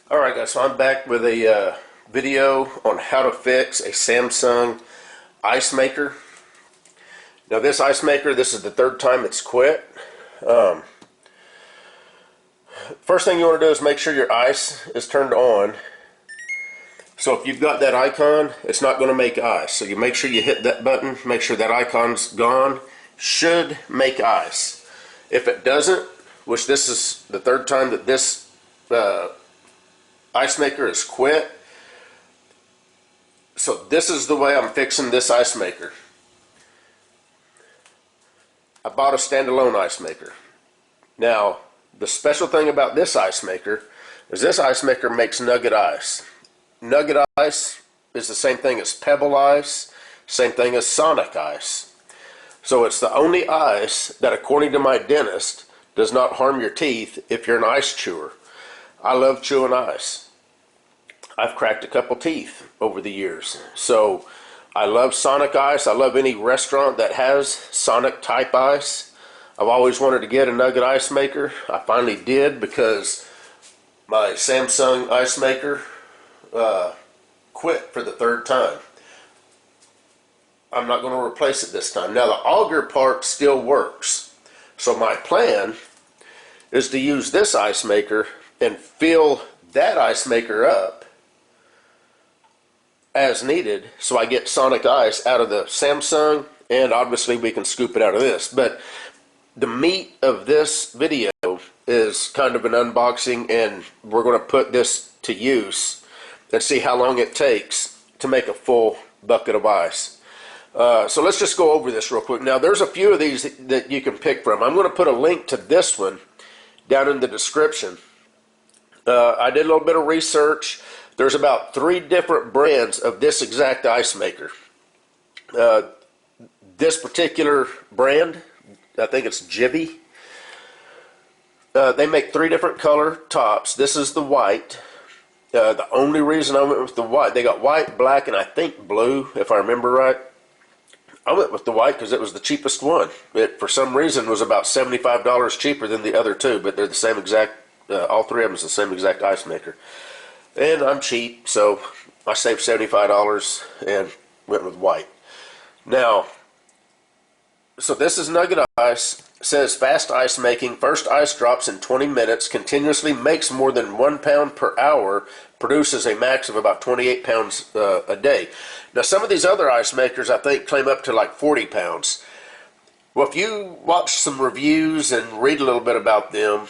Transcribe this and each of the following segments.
Alright guys, so I'm back with a video on how to fix a Samsung ice maker. Now this ice maker, this is the third time it's quit. First thing you want to do is make sure your ice is turned on. So if you've got that icon, it's not going to make ice. So you make sure you hit that button, make sure that icon's gone. Should make ice. If it doesn't, which this is the third time that this ice maker is quit. So this is the way I'm fixing this ice maker. I bought a standalone ice maker. Now, the special thing about this ice maker is this ice maker makes Nugget ice. Nugget ice is the same thing as Pebble ice, same thing as Sonic ice. So it's the only ice that, according to my dentist, does not harm your teeth if you're an ice chewer. I love chewing ice. I've cracked a couple teeth over the years. So I love Sonic ice. I love any restaurant that has Sonic type ice. I've always wanted to get a Nugget ice maker. I finally did because my Samsung ice maker quit for the third time. I'm not going to replace it this time. Now the auger part still works. So my plan is to use this ice maker and fill that ice maker up as needed, so I get Sonic ice out of the Samsung, and obviously we can scoop it out of this. But the meat of this video is kind of an unboxing, and we're going to put this to use and see how long it takes to make a full bucket of ice. So let's just go over this real quick. Now there's a few of these that you can pick from. I'm going to put a link to this one down in the description. I did a little bit of research. There's about 3 different brands of this exact ice maker. This particular brand, I think it's Gevi. They make 3 different color tops. This is the white. The only reason I went with the white, they got white, black, and I think blue, if I remember right. I went with the white because it was the cheapest one. It, for some reason, was about $75 cheaper than the other 2, but they're the same exact, all 3 of them is the same exact ice maker. And I'm cheap, so I saved $75 and went with white. Now, so this is Nugget ice. It says fast ice making. First ice drops in 20 minutes. Continuously makes more than 1 pound per hour. Produces a max of about 28 pounds a day. Now, some of these other ice makers, I think, claim up to like 40 pounds. Well, if you watch some reviews and read a little bit about them,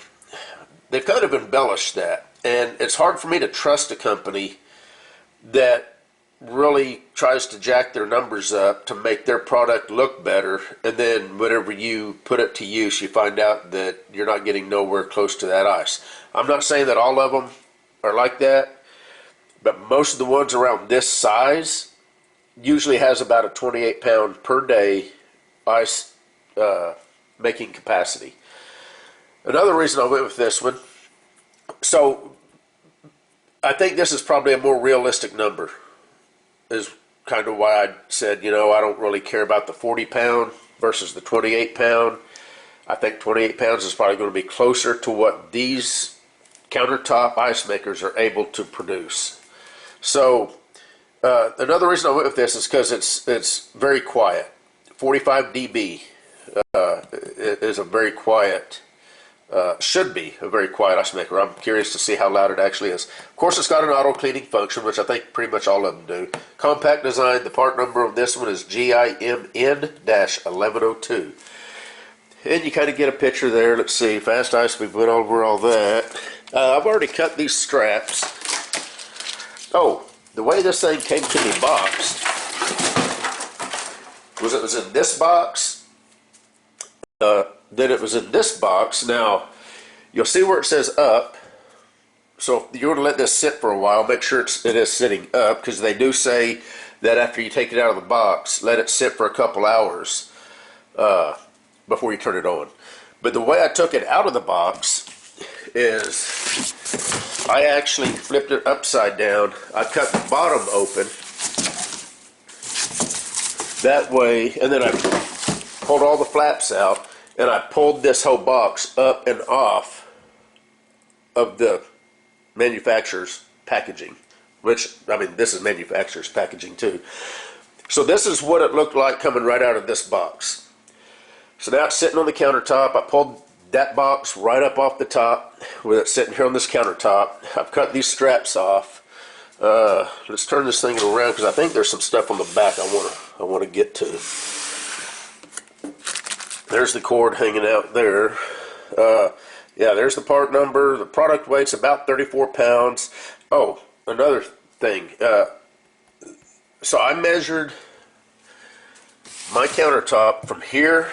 they've kind of embellished that. And it's hard for me to trust a company that really tries to jack their numbers up to make their product look better, and then whenever you put it to use, you find out that you're not getting nowhere close to that ice. I'm not saying that all of them are like that, but most of the ones around this size usually has about a 28 pound per day ice making capacity. Another reason I went with this one, so I think this is probably a more realistic number, is kind of why I said, you know, I don't really care about the 40 pound versus the 28 pound. I think 28 pounds is probably going to be closer to what these countertop ice makers are able to produce. So another reason I went with this is because it's very quiet. 45 dB is a very quiet, should be a very quiet ice maker. I'm curious to see how loud it actually is. Of course, it's got an auto cleaning function, which I think pretty much all of them do. Compact design. The part number of this one is GIMN-1102. And you kind of get a picture there. Let's see. Fast ice, we've went over all that. I've already cut these straps. Oh, the way this thing came to me boxed was it was in this box. Then it was in this box. Now, you'll see where it says up. So if you're going to let this sit for a while, make sure it is sitting up, because they do say that after you take it out of the box, let it sit for a couple hours before you turn it on. But the way I took it out of the box is I actually flipped it upside down. I cut the bottom open that way, and then I pulled all the flaps out, and I pulled this whole box up and off of the manufacturer's packaging, which, I mean, this is manufacturer's packaging too. So this is what it looked like coming right out of this box. So now it's sitting on the countertop. I pulled that box right up off the top with it sitting here on this countertop. I've cut these straps off. Let's turn this thing around because I think there's some stuff on the back I want to get to. There's the cord hanging out there. Yeah, there's the part number. The product weight's about 34 pounds. Oh, another thing. So I measured my countertop from here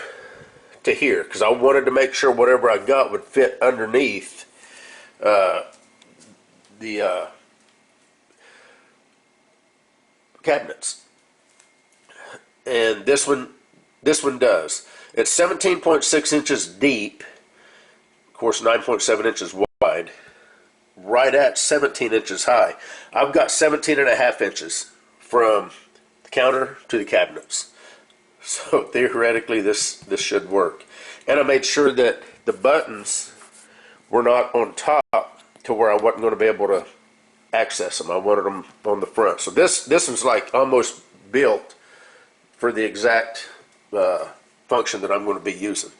to here because I wanted to make sure whatever I got would fit underneath the cabinets. And this one does. It's 17.6 inches deep. Of course, 9.7 inches wide, right at 17 inches high. I've got 17.5 inches from the counter to the cabinets. So theoretically, this should work. And I made sure that the buttons were not on top to where I wasn't going to be able to access them. I wanted them on the front. So this was like almost built for the exact function that I'm going to be using.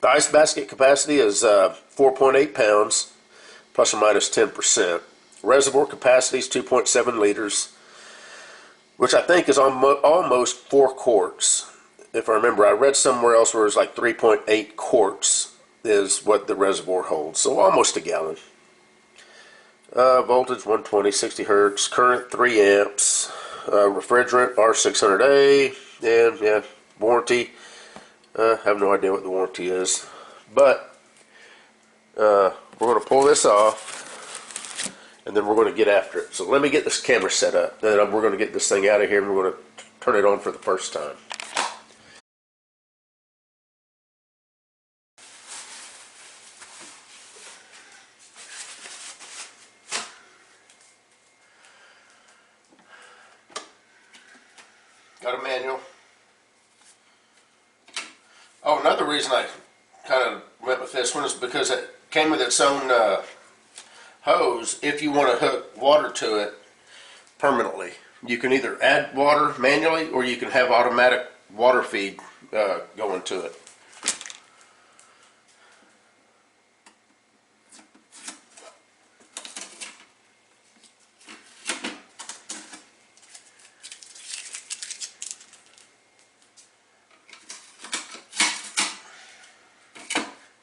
The ice basket capacity is 4.8 pounds, plus or minus 10%. Reservoir capacity is 2.7 liters, which I think is almost 4 quarts. If I remember, I read somewhere else where it's like 3.8 quarts is what the reservoir holds, so almost a gallon. Voltage 120, 60 hertz, current 3 amps, refrigerant R600A, and yeah, warranty. I have no idea what the warranty is, but we're going to pull this off and then we're going to get after it. So let me get this camera set up, then we're going to get this thing out of here and we're going to turn it on for the first time. Got a manual. Oh, another reason I kind of went with this one is because it came with its own hose if you want to hook water to it permanently. You can either add water manually or you can have automatic water feed going to it.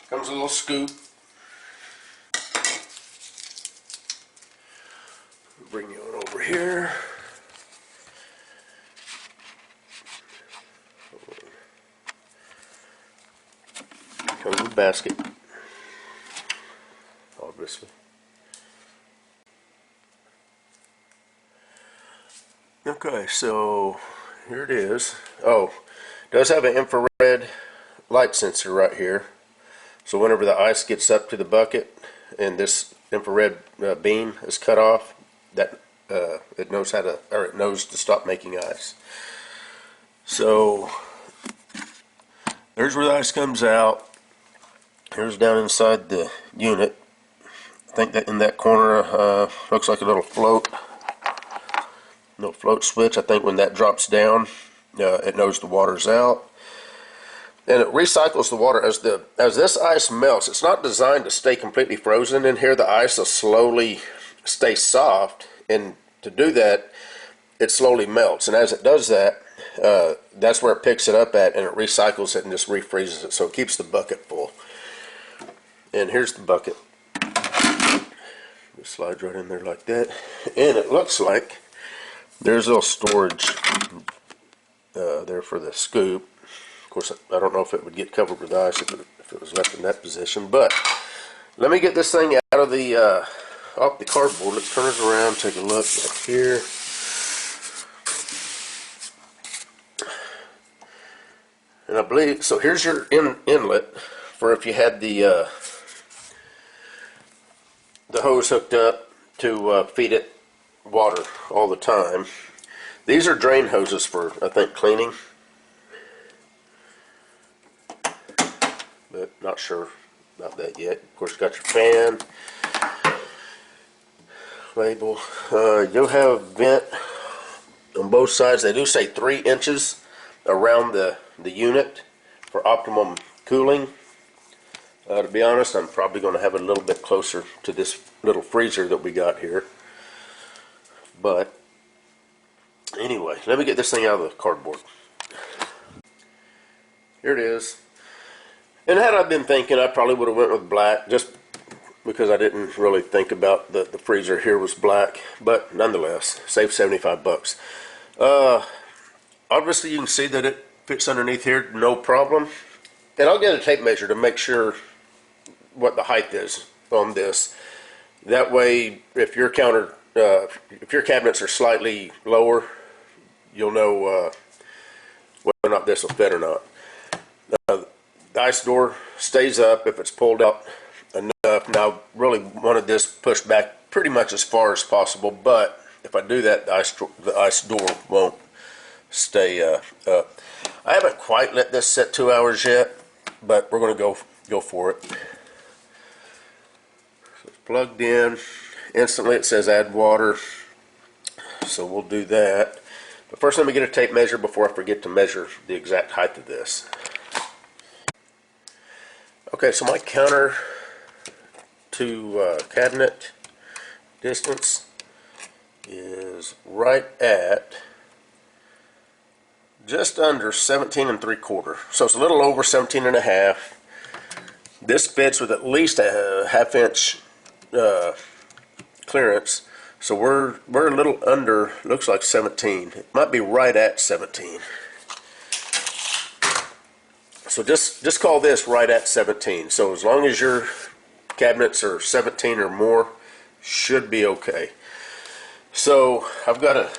Comes a little scoop. Bring you on over here. Comes with a basket, obviously. Okay, so here it is. Oh, it does have an infrared light sensor right here. So whenever the ice gets up to the bucket and this infrared beam is cut off, that it knows how to, or it knows to stop making ice. So there's where the ice comes out. Here's down inside the unit. I think that in that corner looks like a little float switch. I think when that drops down, it knows the water's out. And it recycles the water as this ice melts. It's not designed to stay completely frozen in here. The ice will slowly stay soft, and to do that, it slowly melts. And as it does that, that's where it picks it up at, and it recycles it and just refreezes it, so it keeps the bucket full. And here's the bucket. It slides right in there like that, and it looks like there's a little storage there for the scoop. Of course, I don't know if it would get covered with ice if it was left in that position, but let me get this thing out of the off the cardboard. Let's turn it around, take a look back here. And I believe, so here's your inlet for if you had the hose hooked up to feed it water all the time. These are drain hoses for, I think, cleaning. But not sure about that yet. Of course, you got your fan. label. You'll have vent on both sides. They do say 3 inches around the unit for optimum cooling. To be honest, I'm probably going to have it a little bit closer to this little freezer that we got here. But anyway, let me get this thing out of the cardboard. Here it is. And had I been thinking, I probably would have went with black, just because I didn't really think about the freezer here was black. But nonetheless, saved 75 bucks. Obviously you can see that it fits underneath here, no problem. And I'll get a tape measure to make sure what the height is on this. That way, if your cabinets are slightly lower, you'll know whether or not this will fit or not. The ice door stays up if it's pulled out enough. Now, I really wanted this pushed back pretty much as far as possible, but if I do that, the ice door won't stay up. I haven't quite let this set 2 hours yet, but we're going to go for it. So it's plugged in. Instantly it says add water, so we'll do that. But first let me get a tape measure before I forget to measure the exact height of this. Okay, so my counter to cabinet distance is right at just under 17 3/4. So it's a little over 17 1/2. This fits with at least a 1/2 inch clearance. So we're a little under, looks like 17. It might be right at 17. So just call this right at 17. So as long as your cabinets are 17 or more, should be okay. So I've got a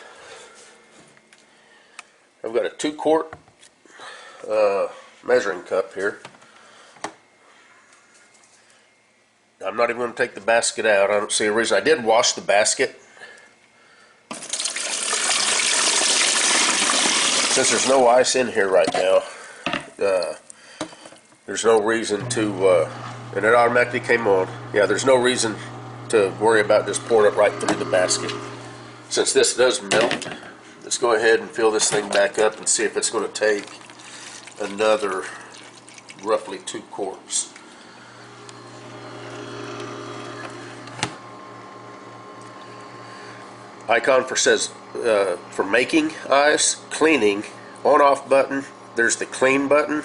2-quart measuring cup here. I'm not even going to take the basket out. I don't see a reason. I did wash the basket. Since there's no ice in here right now, there's no reason to, and it automatically came on. Yeah, there's no reason to worry about just pouring it right through the basket. Since this does melt, let's go ahead and fill this thing back up and see if it's going to take another roughly 2 quarts. Icon says for making ice, cleaning, on-off button. There's the clean button,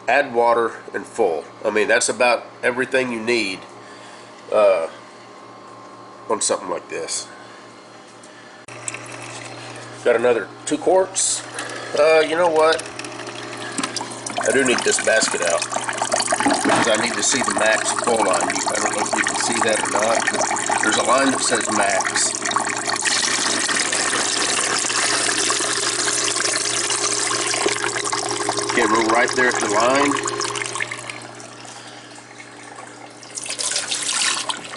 add water, and full. I mean, that's about everything you need on something like this. Got another 2 quarts. You know what? I do need this basket out because I need to see the max full line. I don't know if you can see that or not, but there's a line that says max. Okay, we're right there at the line.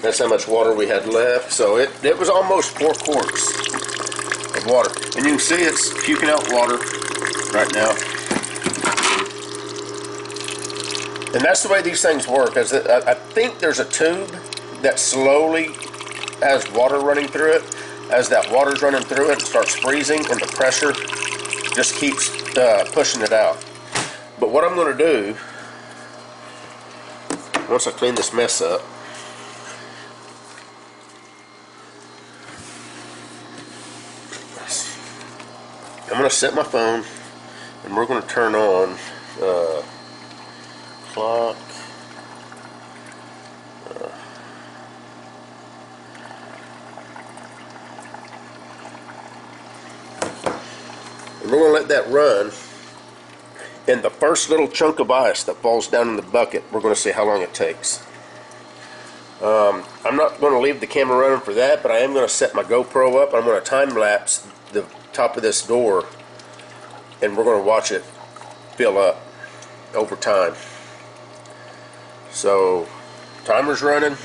That's how much water we had left. So it was almost 4 quarts of water. And you can see it's puking out water right now. And that's the way these things work. I think there's a tube that slowly has water running through it. As that water's running through it, it starts freezing, and the pressure just keeps pushing it out. But what I'm going to do, once I clean this mess up, I'm going to set my phone, and we're going to turn on clock. And we're going to let that run. And the first little chunk of ice that falls down in the bucket, we're going to see how long it takes. I'm not going to leave the camera running for that, but I am going to set my GoPro up. I'm going to time-lapse the top of this door, and we're going to watch it fill up over time. So, timer's running.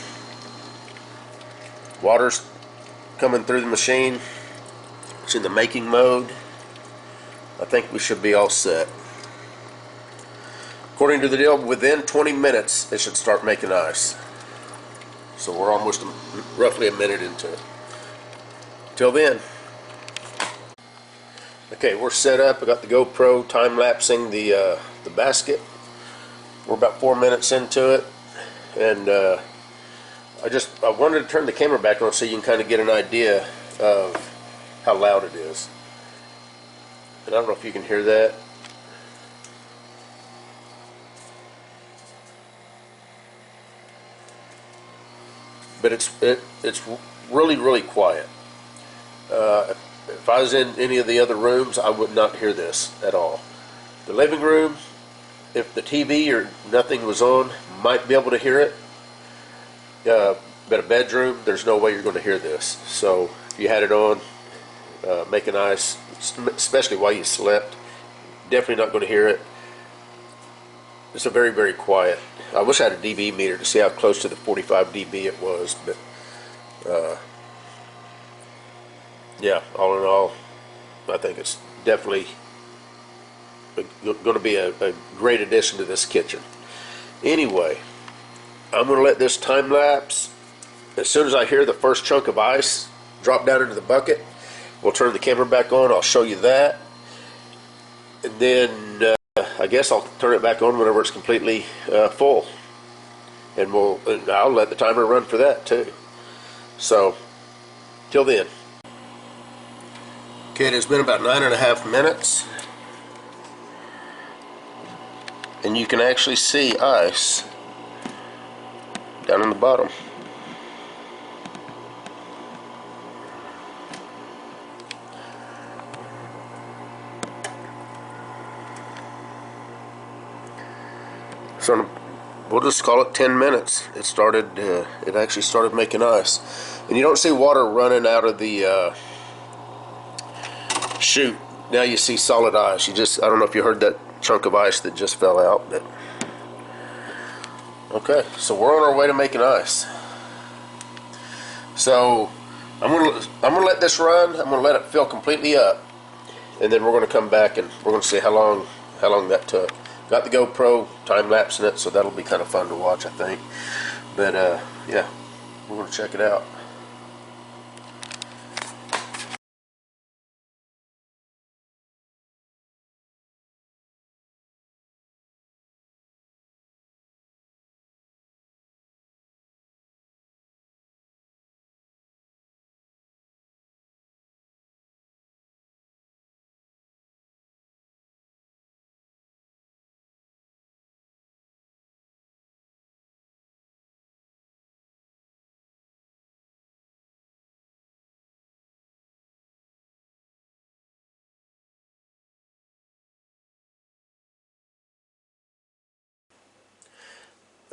Water's coming through the machine. It's in the making mode. I think we should be all set. According to the deal, within 20 minutes it should start making ice. So we're almost roughly a minute into it. Till then. Okay, we're set up. I got the GoPro time-lapsing the basket. We're about 4 minutes into it, and I wanted to turn the camera back on so you can kind of get an idea of how loud it is. And I don't know if you can hear that. But it's really quiet. If I was in any of the other rooms, I would not hear this at all. The living room, if the TV or nothing was on, might be able to hear it. But a bedroom, there's no way you're going to hear this. So if you had it on, making ice, especially while you slept, definitely not going to hear it. It's a very quiet. I wish I had a dB meter to see how close to the 45 dB it was, but yeah, all in all, I think it's definitely going to be a great addition to this kitchen. Anyway, I'm going to let this time lapse. As soon as I hear the first chunk of ice drop down into the bucket, we'll turn the camera back on. I'll show you that, and then I guess I'll turn it back on whenever it's completely full, and I'll let the timer run for that too. So till then. Okay, it's been about 9.5 minutes, and you can actually see ice down on the bottom. So we'll just call it 10 minutes. It actually started making ice, and you don't see water running out of the chute. Now you see solid ice. I don't know if you heard that chunk of ice that just fell out, but okay, so we're on our way to making ice. So I'm gonna let this run. I'm gonna let it fill completely up, and then we're gonna come back and we're gonna see how long that took. Got the GoPro time-lapsing it, so that'll be kind of fun to watch, I think. But yeah, we're gonna check it out.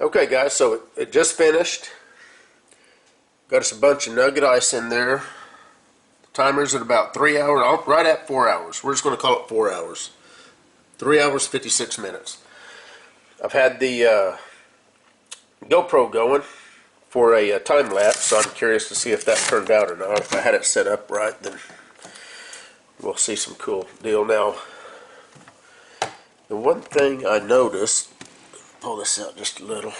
Okay guys, so it just finished. Got us a bunch of Nugget ice in there. The timer's at about 3 hours, right at 4 hours. We're just going to call it 4 hours. 3 hours, 56 minutes. I've had the GoPro going for a time lapse, so I'm curious to see if that turned out or not. If I had it set up right, then we'll see some cool deal. Now, the one thing I noticed, pull this out just a little,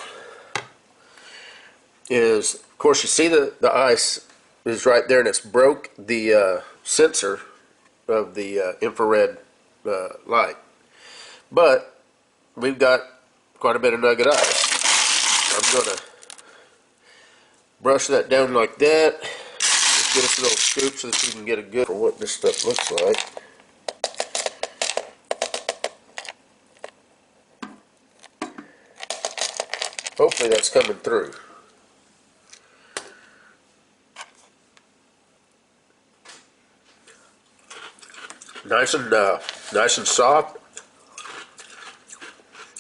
is, of course, you see the ice is right there, and it's broke the sensor of the infrared light. But we've got quite a bit of Nugget ice. I'm going to brush that down like that. Just get us a little scoop so that you can get a good for what this stuff looks like. Hopefully that's coming through. Nice and soft,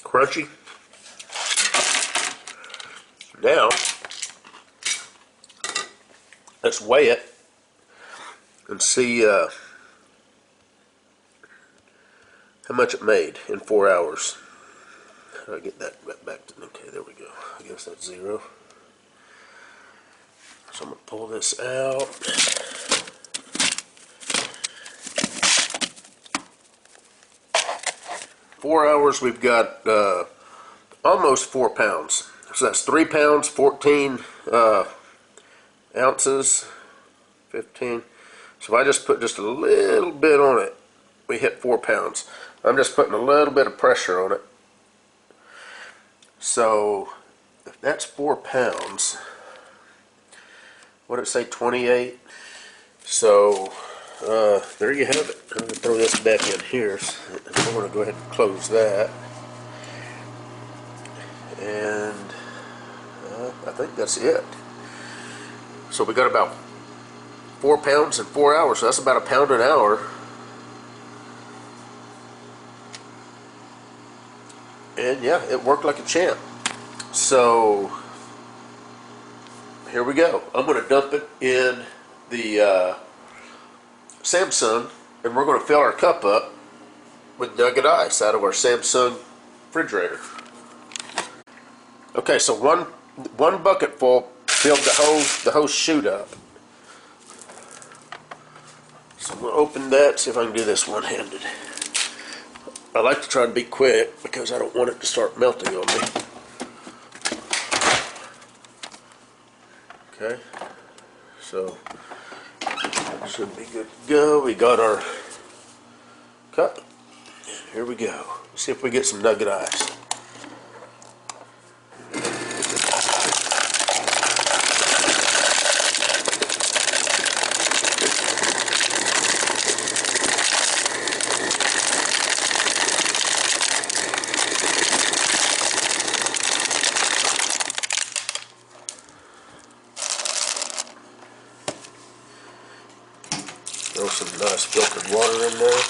crunchy. Now let's weigh it and see how much it made in 4 hours. How do I get that back to? Okay, there we go. I guess that's 0. So I'm gonna pull this out. 4 hours, we've got almost 4 pounds. So that's 3 pounds, 14 ounces, 15. So if I just put just a little bit on it, we hit 4 pounds. I'm just putting a little bit of pressure on it. So if that's 4 pounds, what did it say, 28? So there you have it. I'm going to throw this back in here. I'm going to go ahead and close that. And I think that's it. So we got about 4 pounds in 4 hours. So that's about a pound an hour. And yeah, it worked like a champ. So here we go. I'm going to dump it in the Samsung, and we're going to fill our cup up with Nugget ice out of our Samsung refrigerator. Okay, so one bucket full filled the whole chute up. So I'm going to open that, see if I can do this one-handed. I like to try and be quick because I don't want it to start melting on me. Okay, so should be good to go. We got our cup. Here we go. Let's see if we get some Nugget ice. Throw some nice filtered water in there.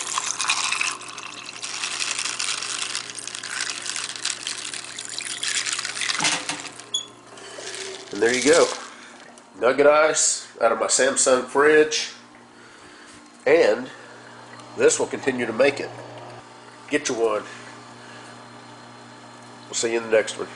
And there you go. Nugget ice out of my Samsung fridge. And this will continue to make it. Get you one. We'll see you in the next one.